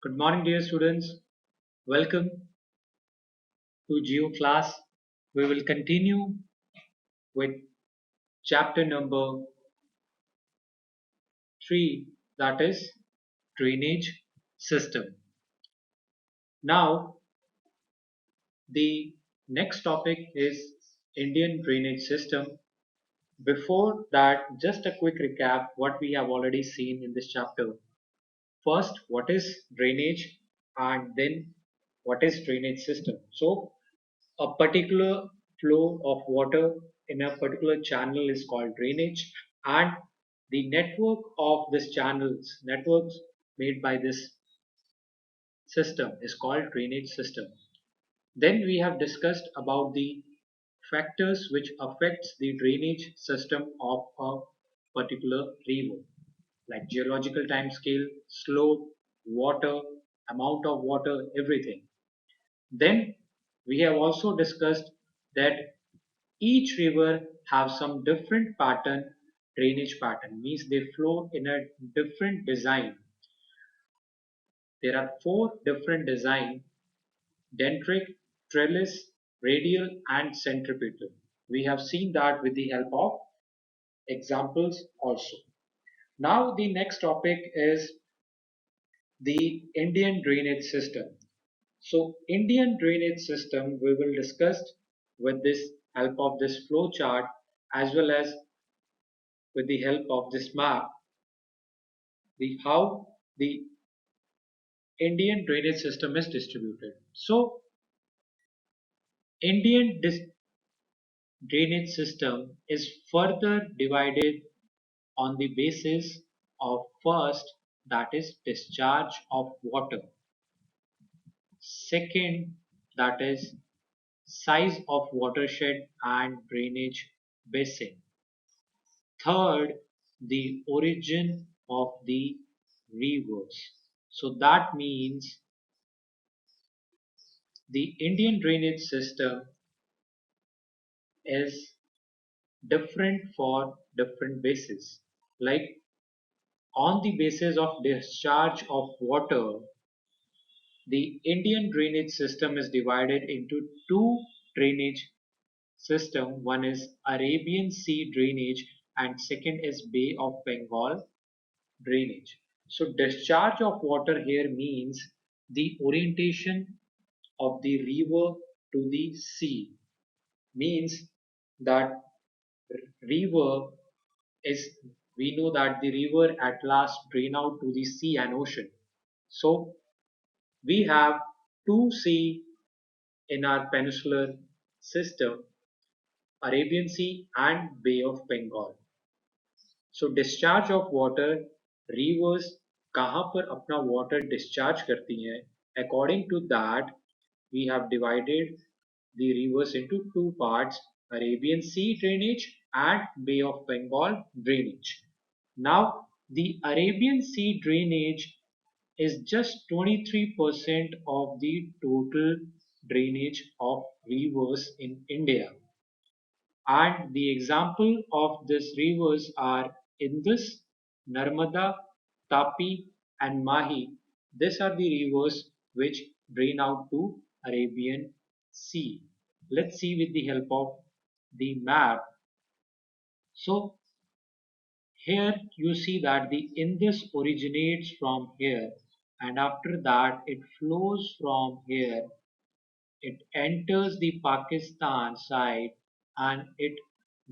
Good morning, dear students. Welcome to Geo class. We will continue with chapter number 3, that is drainage system. Now, the next topic is Indian drainage system. Before that, just a quick recap what we have already seen in this chapter. First, what is drainage, and then what is drainage system. So, a particular flow of water in a particular channel is called drainage, and the network of this networks made by this system is called drainage system. Then we have discussed about the factors which affects the drainage system of a particular river, like geological time scale, slope, water, amount of water, everything. Then we have also discussed that each river have some different pattern, drainage pattern, means they flow in a different design. There are four different design: dendritic, trellis, radial and centripetal. We have seen that with the help of examples also. Now the next topic is the Indian drainage system. So Indian drainage system we will discuss with this help of this flow chart as well as with the help of this map, the how the Indian drainage system is distributed. So Indian drainage system is further divided on the basis of first, that is discharge of water, second, that is size of watershed and drainage basin, third, the origin of the rivers. So that means the Indian drainage system is different for different bases. Like on the basis of discharge of water, the Indian drainage system is divided into two drainage system. One is Arabian Sea drainage and second is Bay of Bengal drainage. So discharge of water here means the orientation of the river to the sea, means that river is, we know that the river at last drain out to the sea and ocean. So we have two sea in our peninsular system, Arabian Sea and Bay of Bengal. So discharge of water, rivers कहाँ पर अपना water discharge करती हैं, according to that we have divided the rivers into two parts, Arabian Sea drainage and Bay of Bengal drainage. Now the Arabian Sea drainage is just 23% of the total drainage of rivers in India. And the example of these rivers are Indus, Narmada, Tapi and Mahi. These are the rivers which drain out to Arabian Sea. Let's see with the help of the map. So here you see that the Indus originates from here, and after that it flows from here. It enters the Pakistan side and it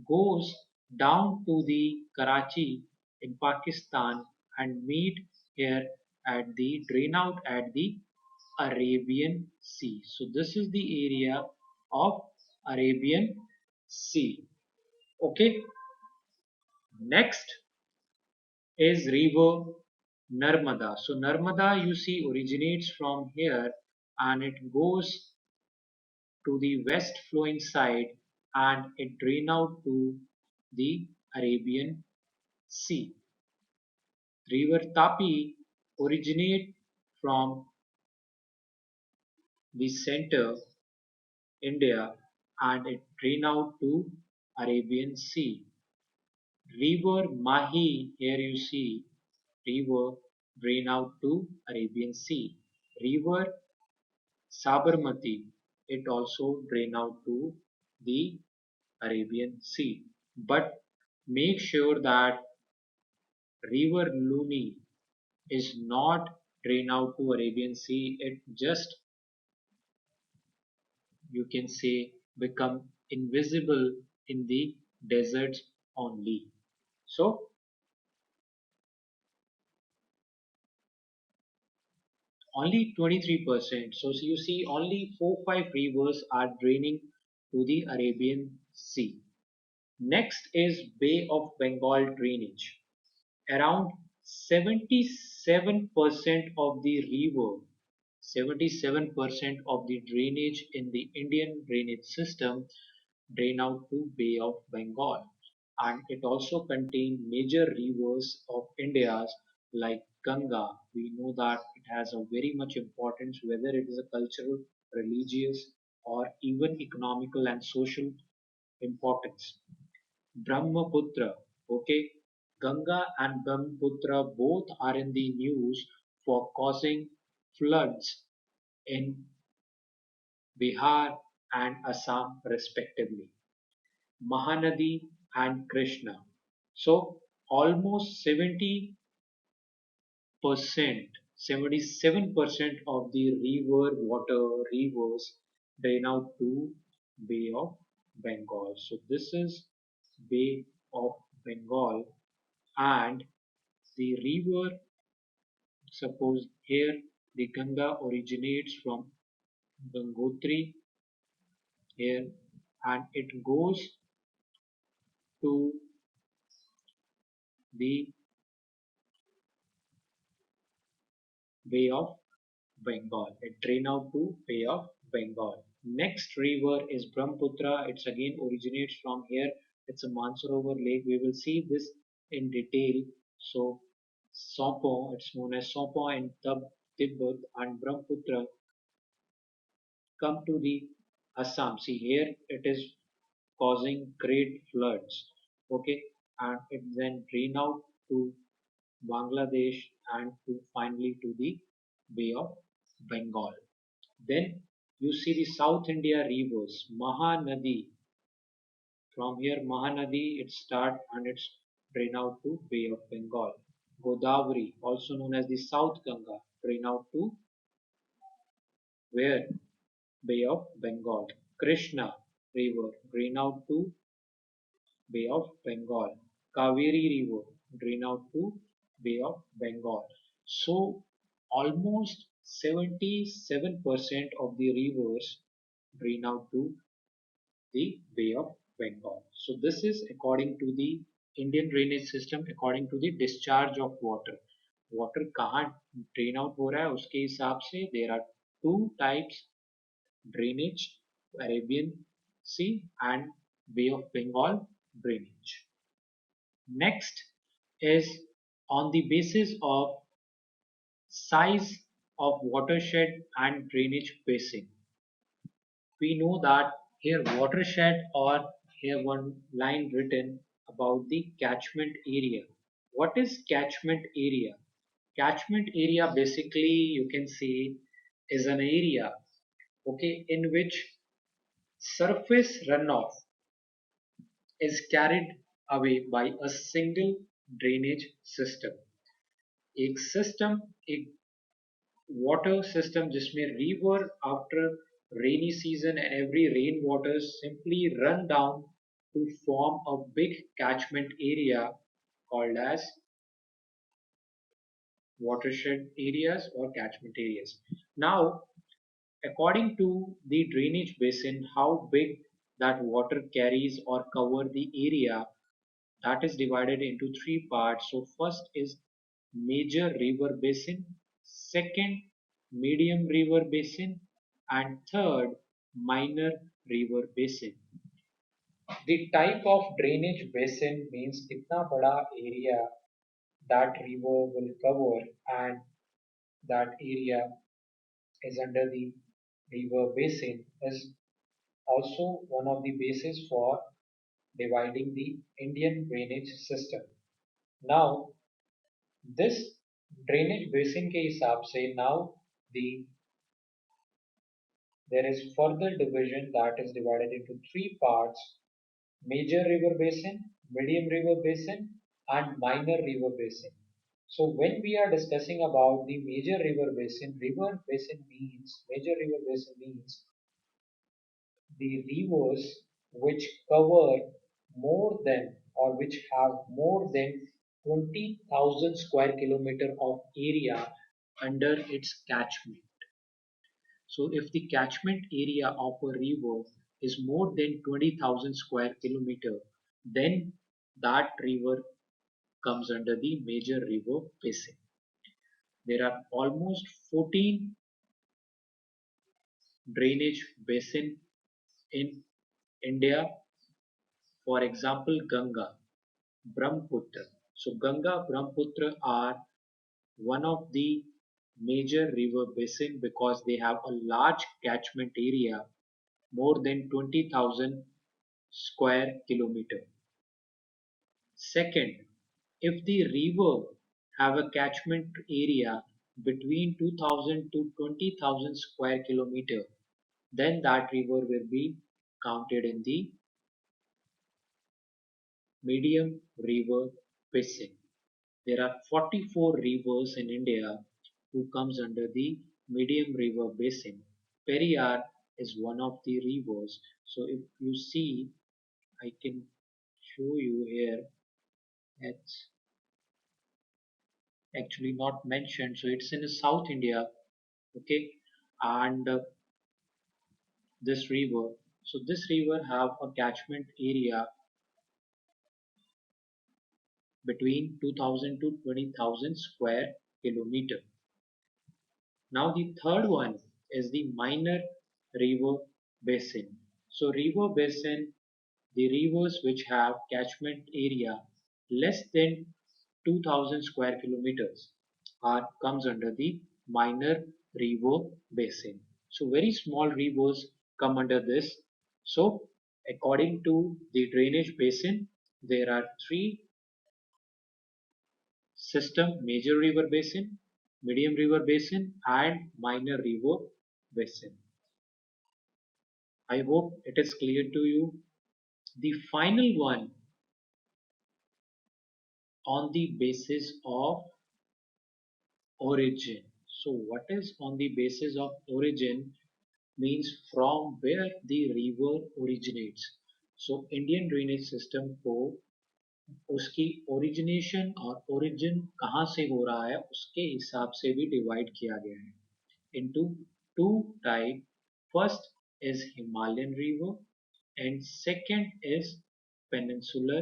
goes down to the Karachi in Pakistan and meet here at the drain out at the Arabian Sea. So this is the area of Arabian Sea. Okay. Next is river Narmada. So Narmada you see originates from here and it goes to the west flowing side and it drain out to the Arabian Sea. River Tapi originate from the center India and it drain out to Arabian Sea. River Mahi, here you see river drain out to Arabian Sea. River Sabarmati, it also drain out to the Arabian Sea. But make sure that River Luni is not drain out to Arabian Sea. It just, you can say, become invisible in the deserts only. So only 23%. So you see only 4-5 rivers are draining to the Arabian Sea. Next is Bay of Bengal drainage. Around 77% of the river, 77% of the drainage in the Indian drainage system drain out to Bay of Bengal, and it also contains major rivers of India like Ganga. We know that it has a very much importance, whether it is a cultural, religious, or even economical and social importance. Brahmaputra, okay, Ganga and Brahmaputra both are in the news for causing floods in Bihar and Assam respectively. Mahanadi and Krishna. So almost 77% of the river water rivers drain out to Bay of Bengal. So this is Bay of Bengal, and the river, suppose here the Ganga originates from Gangotri here, and it goes to the Bay of Bengal. It drain out to Bay of Bengal. Next river is Brahmaputra. It's again originates from here. It's a Mansarovar lake. We will see this in detail. So Sopo, it's known as Sopo in Tibet, and Brahmaputra come to the Assam. See here it is causing great floods. Okay, and it then drain out to Bangladesh and to finally to the Bay of Bengal. Then you see the South India rivers, Mahanadi. From here, Mahanadi, it start and it's drain out to Bay of Bengal. Godavari, also known as the South Ganga, drain out to where? Bay of Bengal. Krishna River, drain out to Bay of Bengal. Kaveri River, drain out to Bay of Bengal. So almost 77% of the rivers drain out to the Bay of Bengal. So this is according to the Indian drainage system, according to the discharge of water. Water कहाँ drain out हो रहा है उसके हिसाब से there are two types drainage, Arabian Sea and Bay of Bengal drainage. Next is on the basis of size of watershed and drainage basin. We know that here watershed, or here one line written about the catchment area. What is catchment area? Catchment area basically you can see is an area, okay, in which surface runoff is carried away by a single drainage system. एक system, एक water system जिसमें river after rainy season and every rain waters simply run down to form a big catchment area called as watershed areas or catchment areas. Now, according to the drainage basin, how big that water carries or cover the area, that is divided into three parts. So first is major river basin, second medium river basin, and third minor river basin. The type of drainage basin means kitna bada area that river will cover, and that area is under the river basin is also one of the bases for dividing the Indian drainage system. Now, this drainage basin के हिसाब से now the there is further division that is divided into three parts: major river basin, medium river basin, and minor river basin. So when we are discussing about the river basin means major river basin means the rivers which cover more than or which have more than 20,000 square kilometer of area under its catchment. So if the catchment area of a river is more than 20,000 square kilometer, then that river comes under the major river basin. There are almost 14 drainage basin in India. For example, Ganga, Brahmaputra. So Ganga, Brahmaputra are one of the major river basin because they have a large catchment area more than 20,000 square kilometer. Second, if the river have a catchment area between 2000 to 20,000 square kilometer, then that river will be counted in the medium river basin. There are 44 rivers in India who comes under the medium river basin. Periyar is one of the rivers. So if you see, I can show you here. It's actually not mentioned. So it's in South India, okay, and this river. So this river have a catchment area between 2000 to 20,000 square kilometer. Now the third one is the minor river basin. So river basin, the rivers which have catchment area less than 2000 square kilometers are comes under the minor river basin. So very small rivers come under this. So according to the drainage basin, there are three system: major river basin, medium river basin, and minor river basin. I hope it is clear to you. The final one on the basis of origin. So what is on the basis of origin means from where the river originates. So Indian drainage system को उसकी origination और origin कहाँ से हो रहा है उसके हिसाब से भी डिवाइड किया गया है into two type. First is Himalayan river and second is peninsular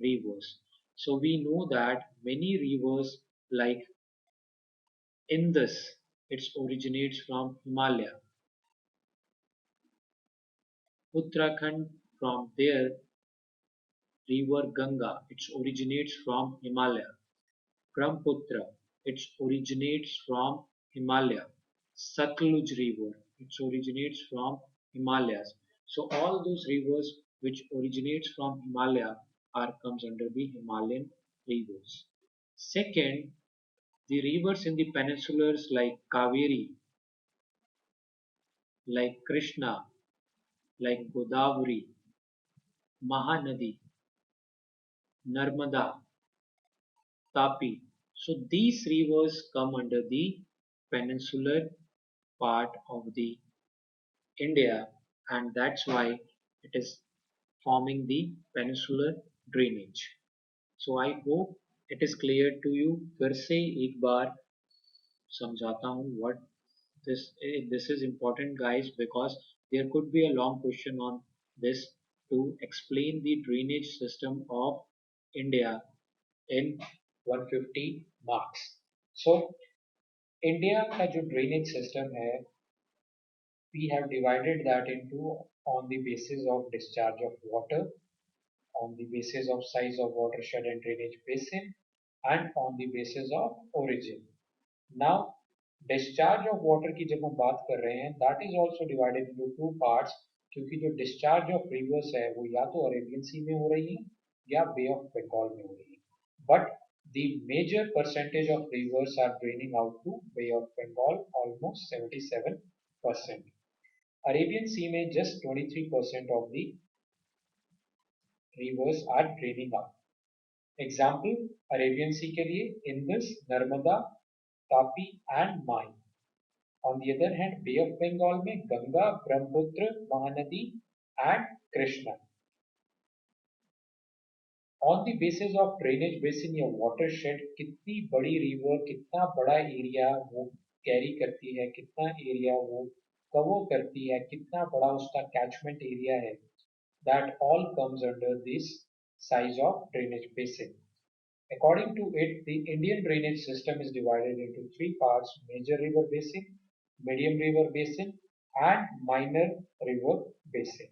rivers. So we know that many rivers like Indus, it originates from Himalaya. Uttarakhand, from there river Ganga, it originates from Himalaya. Brahmaputra, it originates from Himalaya. Satluj river, it originates from Himalayas. So all those rivers which originates from Himalaya are comes under the Himalayan rivers. Second, the rivers in the peninsulars like Kaveri, like Krishna, like Godavari, Mahanadi, Narmada, Tapi. So these rivers come under the peninsular part of the India, and that's why it is forming the peninsular drainage. So I hope it is clear to you. फिर से एक बार समझाता हूँ what this is important guys because there could be a long question on this to explain the drainage system of India in 150 marks. So India का जो drainage system है we have divided that into on the basis of discharge of water, on the basis of size of watershed and drainage basin, and on the basis of origin. Now, discharge of water की जब हम बात कर रहे हैं, that is also divided into two parts, क्योंकि जो discharge of rivers है वो या तो अरेबियन सी में हो रही है या बे ऑफ बंगाल में हो रही है. But The major percentage of rivers are draining out to Bay of Bengal, almost 77%. Arabian Sea में just 23% of the rivers are draining out. Example, Arabian Sea के लिए Indus, Narmada, Tapi and Mai. On the other hand, Bay of Bengal में Ganga, Brahmaputra, Mahanadi and Krishna. On the basis of drainage basin या watershed, कितनी बड़ी river, कितना बड़ा area वो carry करती है, कितना area वो cover करती है, कितना बड़ा उसका catchment area है, that all comes under this size of drainage basin. According to it, the Indian drainage system is divided into three parts: major river basin, medium river basin, and minor river basin.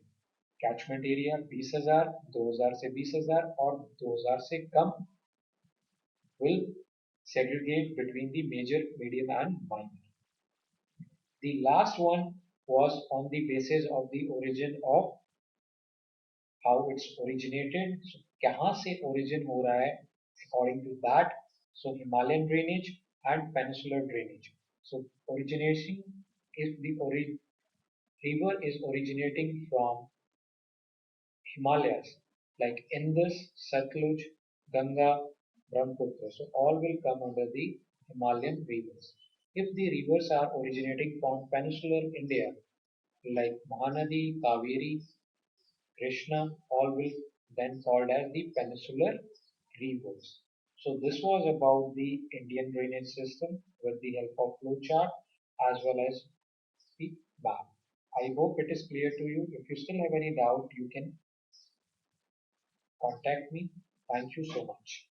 Catchment area 20,000, 2,000 से 20,000 और 2,000 से कम will segregate between the major, medium and minor. The last one was on the basis of the origin of how it's originated. So कहाँ से origin हो रहा है? According to that, so Himalayan drainage and peninsular drainage. So origination is the river is originating from Himalayas like Indus, Satluj, Ganga, Brahmaputra. So all will come under the Himalayan rivers. If the rivers are originating from peninsular India like Mahanadi, Kaveri, Krishna, all will then called as the peninsular rivers. So this was about the Indian drainage system with the help of flowchart as well as the map. I hope it is clear to you. If you still have any doubt, you can contact me. Thank you so much.